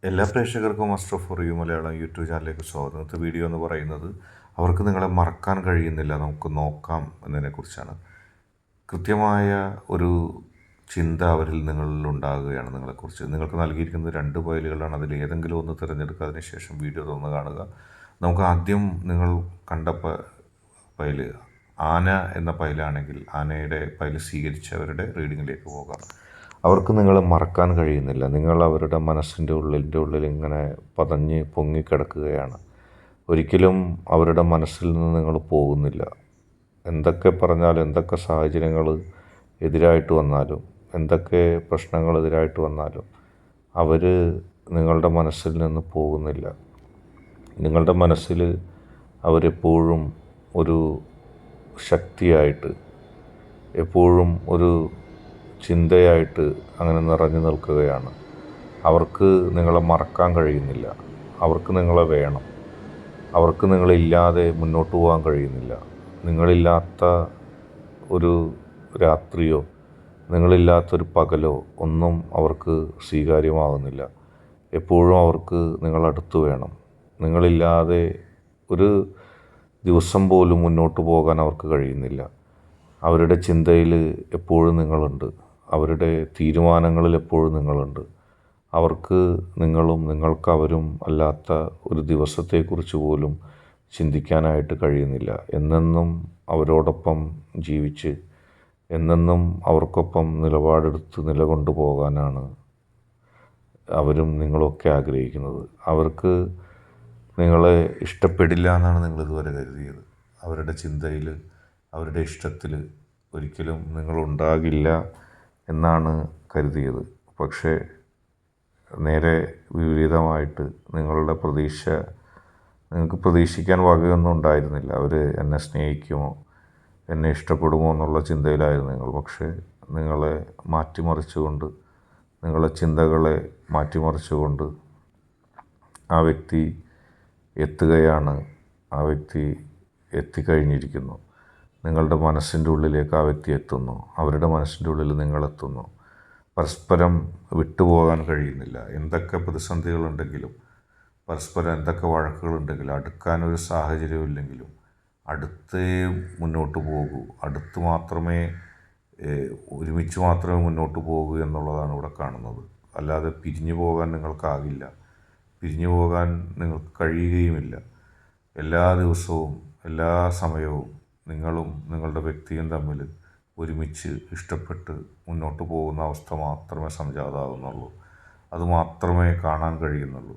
എല്ലാ പ്രേക്ഷകർക്കും master for you Malayalam YouTube ചാനലിലേക്ക് സ്വാഗതം. ഇന്നത്തെ വീഡിയോ എന്ന് പറയുന്നത് അവർക്ക് നിങ്ങളെ മറക്കാൻ കഴിയുന്നില്ല, നമുക്ക് നോക്കാം എന്നതിനെക്കുറിച്ചാണ്. കൃത്യമായ ഒരു ചിന്ത അവരിൽ നിങ്ങളിൽ ഉണ്ടാകുകയാണ് നിങ്ങളെക്കുറിച്ച്. നിങ്ങൾക്ക് നൽകിയിരിക്കുന്നത് 2 ഫയലുകളാണ്. അതിൽ ഏതെങ്കിലും ഒന്ന് തിരഞ്ഞെടുക്കുക. അതിനുശേഷം വീഡിയോ തുറന്ന് കാണുക. നമുക്ക് ആദ്യം നിങ്ങൾ കണ്ട ഫയൽ ആന എന്ന ഫയലാണെങ്കിൽ ആനയുടെ ഫയൽ സ്വീകരിച്ചവരുടെ റീഡിങ്ങിലേക്ക് പോകാം. അവർക്ക് നിങ്ങളെ മറക്കാൻ കഴിയുന്നില്ല. നിങ്ങൾ അവരുടെ മനസ്സിൻ്റെ ഉള്ളിൽ ഇങ്ങനെ പതഞ്ഞ് പൊങ്ങിക്കിടക്കുകയാണ്. ഒരിക്കലും അവരുടെ മനസ്സിൽ നിന്ന് നിങ്ങൾ പോകുന്നില്ല. എന്തൊക്കെ പറഞ്ഞാലും, എന്തൊക്കെ സാഹചര്യങ്ങൾ എതിരായിട്ട് വന്നാലും, എന്തൊക്കെ പ്രശ്നങ്ങൾ എതിരായിട്ട് വന്നാലും അവർ നിങ്ങളുടെ മനസ്സിൽ നിന്ന് പോകുന്നില്ല. നിങ്ങളുടെ മനസ്സിൽ അവരെപ്പോഴും ഒരു ശക്തിയായിട്ട്, എപ്പോഴും ഒരു ചിന്തയായിട്ട് അങ്ങനെ നിറഞ്ഞു നിൽക്കുകയാണ്. അവർക്ക് നിങ്ങളെ മറക്കാൻ കഴിയുന്നില്ല. അവർക്ക് നിങ്ങളെ വേണം. അവർക്ക് നിങ്ങളില്ലാതെ മുന്നോട്ട് പോകാൻ കഴിയുന്നില്ല. നിങ്ങളില്ലാത്ത ഒരു രാത്രിയോ നിങ്ങളില്ലാത്തൊരു പകലോ ഒന്നും അവർക്ക് സ്വീകാര്യമാകുന്നില്ല. എപ്പോഴും അവർക്ക് നിങ്ങളടുത്ത് വേണം. നിങ്ങളില്ലാതെ ഒരു ദിവസം പോലും മുന്നോട്ട് പോകാൻ അവർക്ക് കഴിയുന്നില്ല. അവരുടെ ചിന്തയിൽ എപ്പോഴും നിങ്ങളുണ്ട്. അവരുടെ തീരുമാനങ്ങളിൽ എപ്പോഴും നിങ്ങളുണ്ട്. അവർക്ക് നിങ്ങളും നിങ്ങൾക്ക് അവരും അല്ലാത്ത ഒരു ദിവസത്തെക്കുറിച്ച് പോലും ചിന്തിക്കാനായിട്ട് കഴിയുന്നില്ല. എന്നെന്നും അവരോടൊപ്പം ജീവിച്ച് എന്നെന്നും അവർക്കൊപ്പം നിലപാടെടുത്ത് നിലകൊണ്ടു പോകാനാണ് അവരും നിങ്ങളൊക്കെ ആഗ്രഹിക്കുന്നത്. അവർക്ക് നിങ്ങളെ ഇഷ്ടപ്പെടില്ല എന്നാണ് നിങ്ങളിതുവരെ കരുതിയത്. അവരുടെ ചിന്തയിൽ, അവരുടെ ഇഷ്ടത്തിൽ ഒരിക്കലും നിങ്ങളുണ്ടാകില്ല എന്നാണ് കരുതിയത്. പക്ഷേ നേരെ വിപരീതമായിട്ട് നിങ്ങൾക്ക് പ്രതീക്ഷിക്കാൻ വകയൊന്നും ഉണ്ടായിരുന്നില്ല. അവർ എന്നെ സ്നേഹിക്കുമോ, എന്നെ ഇഷ്ടപ്പെടുമോ എന്നുള്ള ചിന്തയിലായിരുന്നു നിങ്ങൾ. പക്ഷേ നിങ്ങളെ മാറ്റിമറിച്ചുകൊണ്ട്, നിങ്ങളെ ചിന്തകളെ മാറ്റിമറിച്ചുകൊണ്ട് ആ വ്യക്തി എത്തുകയാണ്. ആ വ്യക്തി എത്തിക്കഴിഞ്ഞിരിക്കുന്നു. നിങ്ങളുടെ മനസ്സിൻ്റെ ഉള്ളിലേക്ക് ആ വ്യക്തി എത്തുന്നു. അവരുടെ മനസ്സിൻ്റെ ഉള്ളിൽ നിങ്ങളെത്തുന്നു. പരസ്പരം വിട്ടുപോകാൻ കഴിയുന്നില്ല. എന്തൊക്കെ പ്രതിസന്ധികളുണ്ടെങ്കിലും, പരസ്പരം എന്തൊക്കെ വഴക്കുകളുണ്ടെങ്കിലും, അടുക്കാനൊരു സാഹചര്യമില്ലെങ്കിലും അടുത്തേ മുന്നോട്ട് പോകൂ. അടുത്ത് മാത്രമേ, ഒരുമിച്ച് മാത്രമേ മുന്നോട്ട് പോകൂ എന്നുള്ളതാണ് ഇവിടെ കാണുന്നത്. അല്ലാതെ പിരിഞ്ഞു പോകാൻ നിങ്ങൾക്കാകില്ല. പിരിഞ്ഞു പോകാൻ നിങ്ങൾക്ക് കഴിയുകയുമില്ല. എല്ലാ ദിവസവും, എല്ലാ സമയവും നിങ്ങളും നിങ്ങളുടെ വ്യക്തിയും തമ്മിൽ ഒരുമിച്ച് ഇഷ്ടപ്പെട്ട് മുന്നോട്ട് പോകുന്ന അവസ്ഥ മാത്രമേ സംജാതമാകുന്നുള്ളൂ. അതുമാത്രമേ കാണാൻ കഴിയുന്നുള്ളൂ.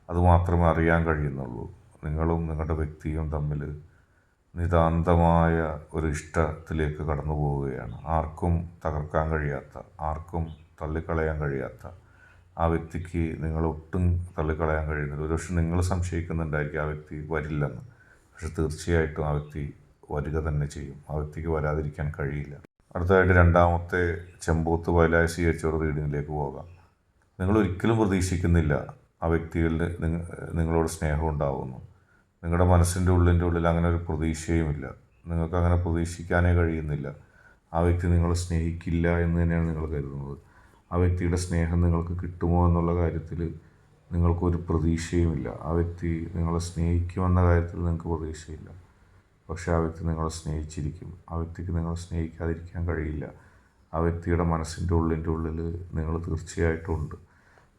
അതുമാത്രമേ അറിയാൻ കഴിയുന്നുള്ളൂ. നിങ്ങളും നിങ്ങളുടെ വ്യക്തിയും തമ്മിൽ നിതാന്തമായ ഒരു ഇഷ്ടത്തിലേക്ക് കടന്നു പോവുകയാണ്. ആർക്കും തകർക്കാൻ കഴിയാത്ത, ആർക്കും തള്ളിക്കളയാൻ കഴിയാത്ത ആ വ്യക്തിക്ക് നിങ്ങളൊട്ടും തള്ളിക്കളയാൻ കഴിയുന്നില്ല. ഒരുപക്ഷെ നിങ്ങൾ സംശയിക്കുന്നുണ്ടായിരിക്കും ആ വ്യക്തി വരില്ലെന്ന്. പക്ഷെ തീർച്ചയായിട്ടും ആ വ്യക്തി വരിക തന്നെ ചെയ്യും. ആ വ്യക്തിക്ക് വരാതിരിക്കാൻ കഴിയില്ല. അടുത്തതായിട്ട് 2ാമത്തെ ചെമ്പോത്ത് വയലായ സ്വീകരിച്ചവർ റീഡിങ്ങിലേക്ക് പോകാം. നിങ്ങൾ ഒരിക്കലും പ്രതീക്ഷിക്കുന്നില്ല ആ വ്യക്തികളിൽ നിങ്ങളോട് സ്നേഹം ഉണ്ടാവുന്നു. നിങ്ങളുടെ മനസ്സിൻ്റെ ഉള്ളിൽ അങ്ങനെ ഒരു പ്രതീക്ഷയുമില്ല. നിങ്ങൾക്ക് അങ്ങനെ പ്രതീക്ഷിക്കാനേ കഴിയുന്നില്ല. ആ വ്യക്തി നിങ്ങളെ സ്നേഹിക്കില്ല എന്ന് തന്നെയാണ് നിങ്ങൾ കരുതുന്നത്. ആ വ്യക്തിയുടെ സ്നേഹം നിങ്ങൾക്ക് കിട്ടുമോ എന്നുള്ള കാര്യത്തിൽ നിങ്ങൾക്കൊരു പ്രതീക്ഷയുമില്ല. ആ വ്യക്തി നിങ്ങളെ സ്നേഹിക്കുമെന്ന കാര്യത്തിൽ നിങ്ങൾക്ക് പ്രതീക്ഷയില്ല. പക്ഷേ ആ വ്യക്തി നിങ്ങളെ സ്നേഹിച്ചിരിക്കും. ആ വ്യക്തിക്ക് നിങ്ങളെ സ്നേഹിക്കാതിരിക്കാൻ കഴിയില്ല. ആ വ്യക്തിയുടെ മനസ്സിൻ്റെ ഉള്ളിൽ നിങ്ങൾ തീർച്ചയായിട്ടും ഉണ്ട്.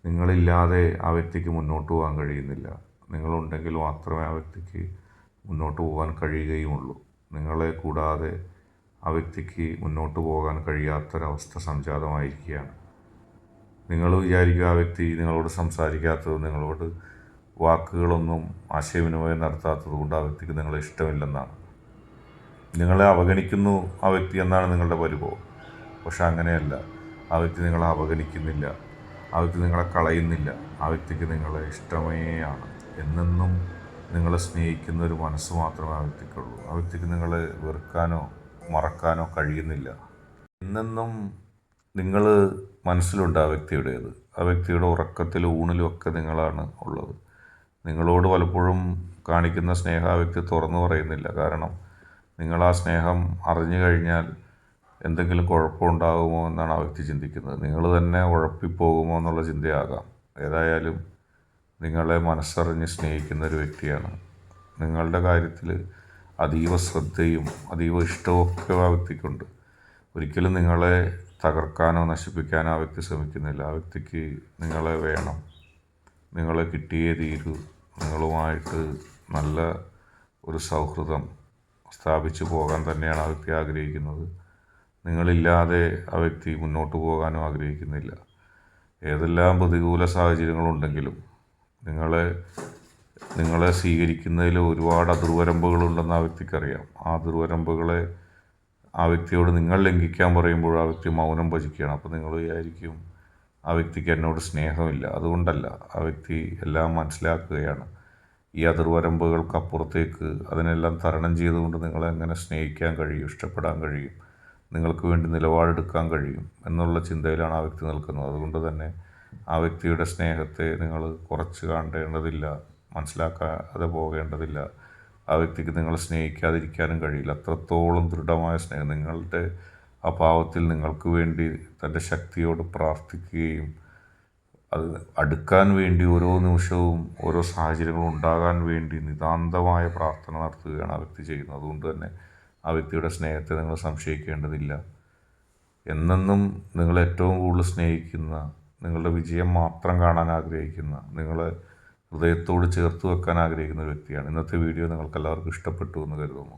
നിങ്ങളില്ലാതെ ആ വ്യക്തിക്ക് മുന്നോട്ട് പോകാൻ കഴിയുന്നില്ല. നിങ്ങളുണ്ടെങ്കിൽ മാത്രമേ ആ വ്യക്തിക്ക് മുന്നോട്ട് പോകാൻ കഴിയുകയുമുള്ളൂ. നിങ്ങളെ കൂടാതെ ആ വ്യക്തിക്ക് മുന്നോട്ട് പോകാൻ കഴിയാത്തൊരവസ്ഥ സംജാതമായിരിക്കുകയാണ്. നിങ്ങൾ വിചാരിക്കുക ആ വ്യക്തി നിങ്ങളോട് സംസാരിക്കാത്തത്, നിങ്ങളോട് വാക്കുകളൊന്നും ആശയവിനിമയം നടത്താത്തത് കൊണ്ട് ആ വ്യക്തിക്ക് നിങ്ങളെ ഇഷ്ടമില്ലെന്നാണ്. നിങ്ങളെ അവഗണിക്കുന്നു ആ വ്യക്തി എന്നാണ് നിങ്ങളുടെ പരിഭവം. പക്ഷെ അങ്ങനെയല്ല. ആ വ്യക്തി നിങ്ങളെ അവഗണിക്കുന്നില്ല. ആ വ്യക്തി നിങ്ങളെ കളയുന്നില്ല. ആ വ്യക്തിക്ക് നിങ്ങളെ ഇഷ്ടമേ ആണ്. എന്നെന്നും നിങ്ങളെ സ്നേഹിക്കുന്ന ഒരു മനസ്സ് മാത്രമേ ആ വ്യക്തിക്കുള്ളൂ. ആ വ്യക്തിക്ക് നിങ്ങളെ വെറുക്കാനോ മറക്കാനോ കഴിയുന്നില്ല. എന്നെന്നും നിങ്ങൾ മനസ്സിലുണ്ട് ആ വ്യക്തിയുടേത്. ആ വ്യക്തിയുടെ ഉറക്കത്തിലും ഊണിലും ഒക്കെ നിങ്ങളാണ് ഉള്ളത്. നിങ്ങളോട് പലപ്പോഴും കാണിക്കുന്ന സ്നേഹം ആ വ്യക്തി തുറന്നു പറയുന്നില്ല. കാരണം നിങ്ങൾ ആ സ്നേഹം അറിഞ്ഞു കഴിഞ്ഞാൽ എന്തെങ്കിലും കുഴപ്പമുണ്ടാകുമോ എന്നാണ് ആ വ്യക്തി ചിന്തിക്കുന്നത്. നിങ്ങൾ തന്നെ ഉഴപ്പിപ്പോകുമോ എന്നുള്ള ചിന്തയാകാം. ഏതായാലും നിങ്ങളെ മനസ്സറിഞ്ഞ് സ്നേഹിക്കുന്ന ഒരു വ്യക്തിയാണ്. നിങ്ങളുടെ കാര്യത്തിൽ അതീവ ശ്രദ്ധയും അതീവ ഇഷ്ടവും ഒക്കെ ആ വ്യക്തിക്കുണ്ട്. ഒരിക്കലും നിങ്ങളെ തകർക്കാനോ നശിപ്പിക്കാനോ ആ വ്യക്തി ശ്രമിക്കുന്നില്ല. ആ വ്യക്തിക്ക് നിങ്ങളെ വേണം, നിങ്ങളെ കിട്ടിയേ തീരൂ. നിങ്ങളുമായിട്ട് നല്ല ഒരു സൗഹൃദം സ്ഥാപിച്ചു പോകാൻ തന്നെയാണ് ആ വ്യക്തി ആഗ്രഹിക്കുന്നത്. നിങ്ങളില്ലാതെ ആ വ്യക്തി മുന്നോട്ട് പോകാനും ആഗ്രഹിക്കുന്നില്ല. ഏതെല്ലാം പ്രതികൂല സാഹചര്യങ്ങളുണ്ടെങ്കിലും നിങ്ങളെ നിങ്ങളെ സ്വീകരിക്കുന്നതിൽ ഒരുപാട് അതിർവരമ്പുകളുണ്ടെന്ന് ആ വ്യക്തിക്കറിയാം. ആ അതിർവരമ്പുകളെ ആ വ്യക്തിയോട് നിങ്ങൾ ലംഘിക്കാൻ പറയുമ്പോൾ ആ വ്യക്തി മൗനം ഭജിക്കുകയാണ്. അപ്പോൾ നിങ്ങൾ വിചാരിക്കും ആ വ്യക്തിക്ക് എന്നോട് സ്നേഹമില്ല. അതുകൊണ്ടല്ല, ആ വ്യക്തി എല്ലാം മനസ്സിലാക്കുകയാണ്. ഈ അതിർവരമ്പുകൾക്കപ്പുറത്തേക്ക് അതിനെല്ലാം തരണം ചെയ്തുകൊണ്ട് നിങ്ങളെ എങ്ങനെ സ്നേഹിക്കാൻ കഴിയും, ഇഷ്ടപ്പെടാൻ കഴിയും, നിങ്ങൾക്ക് വേണ്ടി നിലപാടെടുക്കാൻ കഴിയും എന്നുള്ള ചിന്തയിലാണ് ആ വ്യക്തി നിൽക്കുന്നത്. അതുകൊണ്ട് തന്നെ ആ വ്യക്തിയുടെ സ്നേഹത്തെ നിങ്ങൾ കുറച്ച് കാണേണ്ടതില്ല, മനസ്സിലാക്കാതെ പോകേണ്ടതില്ല. ആ വ്യക്തിക്ക് നിങ്ങളെ സ്നേഹിക്കാതിരിക്കാനും കഴിയില്ല. അത്രത്തോളം ദൃഢമായ സ്നേഹം. നിങ്ങളുടെ അഭാവത്തിൽ നിങ്ങൾക്ക് വേണ്ടി തൻ്റെ ശക്തിയോട് പ്രാർത്ഥിക്കുകയും അത് അടുക്കാൻ വേണ്ടി ഓരോ നിമിഷവും ഓരോ സാഹചര്യങ്ങളും ഉണ്ടാകാൻ വേണ്ടി നിതാന്തമായ പ്രാർത്ഥന നടത്തുകയാണ് ആ വ്യക്തി ചെയ്യുന്നത്. അതുകൊണ്ട് തന്നെ ആ വ്യക്തിയുടെ സ്നേഹത്തെ നിങ്ങൾ സംശയിക്കേണ്ടതില്ല. എന്നെന്നും നിങ്ങളെ ഏറ്റവും കൂടുതൽ സ്നേഹിക്കുന്ന, നിങ്ങളുടെ വിജയം മാത്രം കാണാൻ ആഗ്രഹിക്കുന്ന, നിങ്ങളെ ഹൃദയത്തോട് ചേർത്ത് വെക്കാൻ ആഗ്രഹിക്കുന്ന ഒരു വ്യക്തിയാണ്. ഇന്നത്തെ വീഡിയോ നിങ്ങൾക്ക് എല്ലാവർക്കും ഇഷ്ടപ്പെട്ടു എന്ന് കരുതുന്നു.